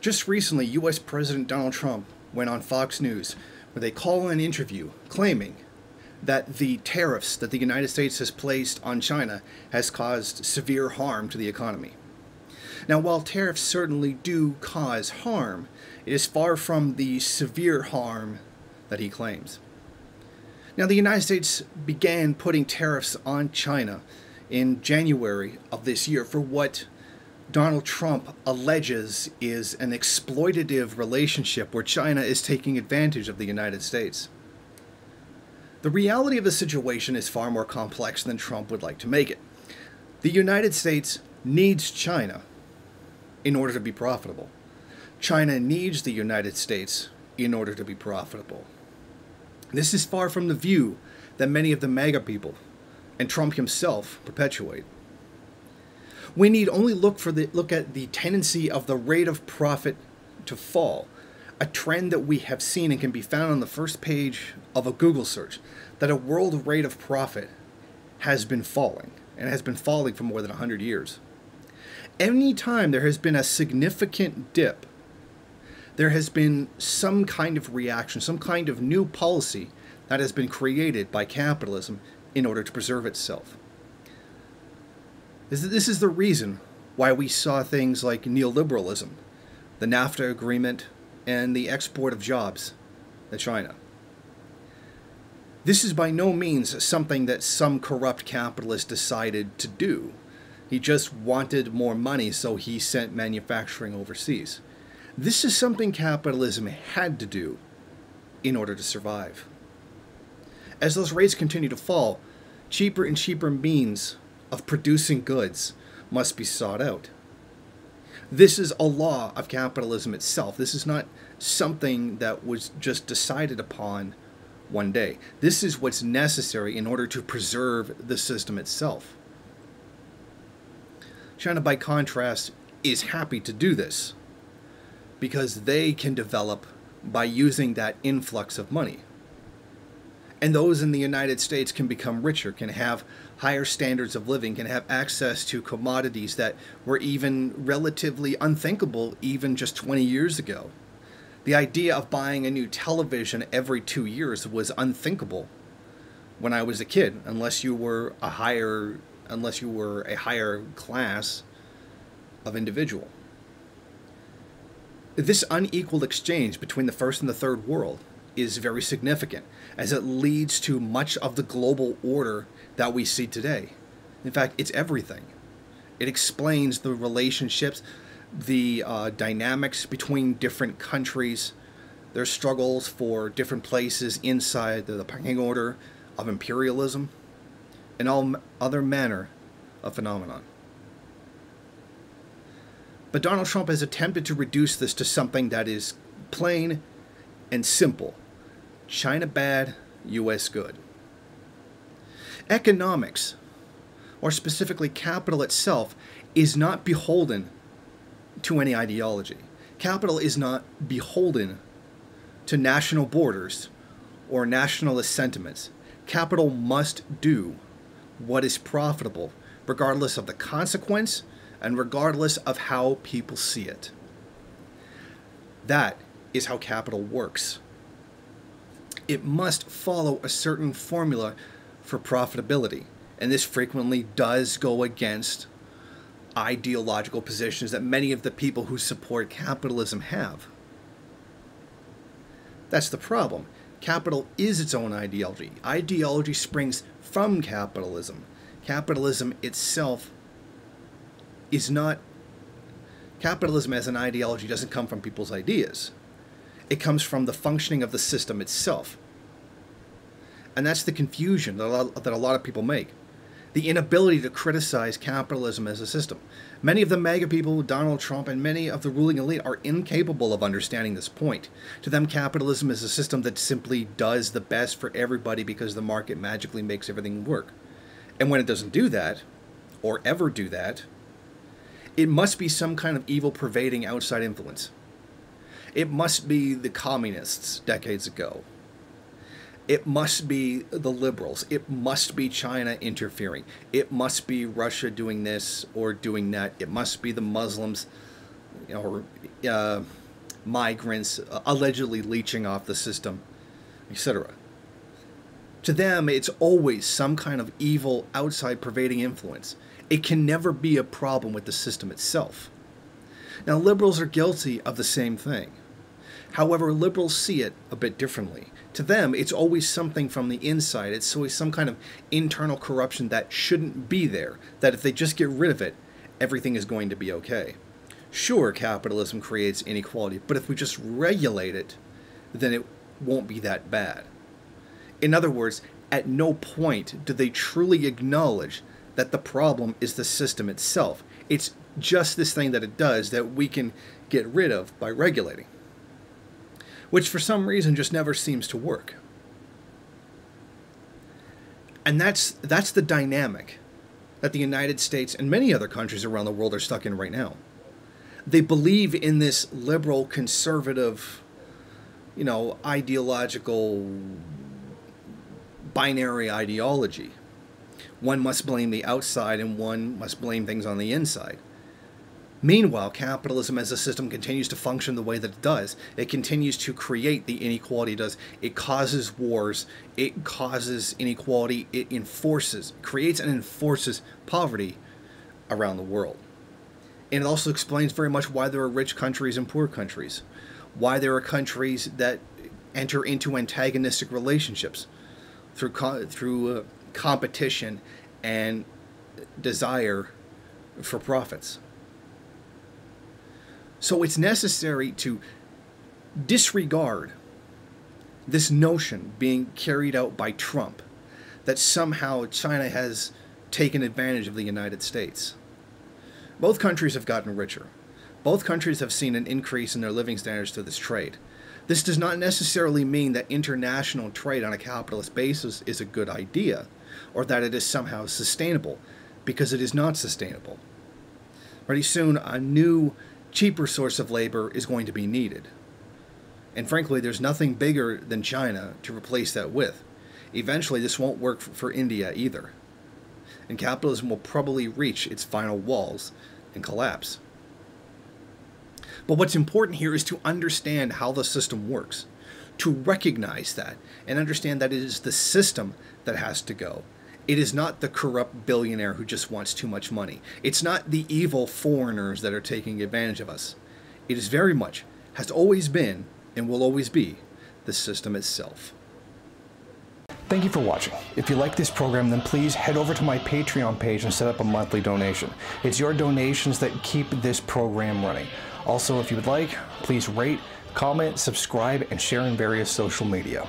Just recently, US President Donald Trump went on Fox News where they call an interview claiming that the tariffs that the United States has placed on China has caused severe harm to the economy. Now, while tariffs certainly do cause harm, it is far from the severe harm that he claims. Now, the United States began putting tariffs on China in January of this year for what Donald Trump alleges is an exploitative relationship where China is taking advantage of the United States. The reality of the situation is far more complex than Trump would like to make it. The United States needs China in order to be profitable. China needs the United States in order to be profitable. This is far from the view that many of the MAGA people and Trump himself perpetuate. We need only look at the tendency of the rate of profit to fall, a trend that we have seen and can be found on the first page of a Google search, that a world rate of profit has been falling, and has been falling for more than 100 years. Any time there has been a significant dip, there has been some kind of reaction, some kind of new policy that has been created by capitalism in order to preserve itself. This is the reason why we saw things like neoliberalism, the NAFTA agreement, and the export of jobs to China. This is by no means something that some corrupt capitalist decided to do. He just wanted more money, so he sent manufacturing overseas. This is something capitalism had to do in order to survive. As those rates continue to fall, cheaper and cheaper means of producing goods must be sought out. This is a law of capitalism itself. This is not something that was just decided upon one day. This is what's necessary in order to preserve the system itself. China, by contrast, is happy to do this because they can develop by using that influx of money. And those in the United States can become richer, can have higher standards of living, can have access to commodities that were even relatively unthinkable even just 20 years ago. The idea of buying a new television every 2 years was unthinkable when I was a kid, unless you were a higher class of individual. This unequal exchange between the first and the third world is very significant, as it leads to much of the global order that we see today. In fact, it's everything. It explains the relationships, the dynamics between different countries, their struggles for different places inside the pecking order of imperialism, and all other manner of phenomenon. But Donald Trump has attempted to reduce this to something that is plain and simple. China bad, US good. Economics, or specifically capital itself, is not beholden to any ideology. Capital is not beholden to national borders or nationalist sentiments. Capital must do what is profitable, regardless of the consequence and regardless of how people see it. That is how capital works. It must follow a certain formula for profitability, and this frequently does go against ideological positions that many of the people who support capitalism have. That's the problem. Capital is its own ideology. Ideology springs from capitalism. Capitalism itself is not... Capitalism as an ideology doesn't come from people's ideas. It comes from the functioning of the system itself. And that's the confusion that a lot of people make. The inability to criticize capitalism as a system. Many of the MAGA people, Donald Trump, and many of the ruling elite are incapable of understanding this point. To them, capitalism is a system that simply does the best for everybody because the market magically makes everything work. And when it doesn't do that, or ever do that, it must be some kind of evil pervading outside influence. It must be the communists decades ago. It must be the liberals. It must be China interfering. It must be Russia doing this or doing that. It must be the Muslims. or migrants allegedly leeching off the system, etc. To them, it's always some kind of evil outside pervading influence. It can never be a problem with the system itself. Now, liberals are guilty of the same thing. However, liberals see it a bit differently. To them, it's always something from the inside. It's always some kind of internal corruption that shouldn't be there, that if they just get rid of it, everything is going to be okay. Sure, capitalism creates inequality, but if we just regulate it, then it won't be that bad. In other words, at no point do they truly acknowledge that the problem is the system itself. It's just this thing that it does that we can get rid of by regulating, which for some reason just never seems to work. And that's the dynamic that the United States and many other countries around the world are stuck in right now. They believe in this liberal, conservative, ideological binary ideology. One must blame the outside and one must blame things on the inside. Meanwhile, capitalism as a system continues to function the way that it does. It continues to create the inequality it does. It causes wars. It causes inequality. It creates and enforces poverty around the world. And it also explains very much why there are rich countries and poor countries. Why there are countries that enter into antagonistic relationships through competition and desire for profits. So it's necessary to disregard this notion being carried out by Trump that somehow China has taken advantage of the United States. Both countries have gotten richer. Both countries have seen an increase in their living standards through this trade. This does not necessarily mean that international trade on a capitalist basis is a good idea, or that it is somehow sustainable, because it is not sustainable. Pretty soon, a new, cheaper source of labor is going to be needed. And frankly, there's nothing bigger than China to replace that with. Eventually, this won't work for India either. And capitalism will probably reach its final walls and collapse. But what's important here is to understand how the system works, to recognize that, and understand that it is the system that has to go. It is not the corrupt billionaire who just wants too much money. It's not the evil foreigners that are taking advantage of us. It is very much, has always been, and will always be, the system itself. Thank you for watching. If you like this program, then please head over to my Patreon page and set up a monthly donation. It's your donations that keep this program running. Also, if you would like, please rate, comment, subscribe, and share in various social media.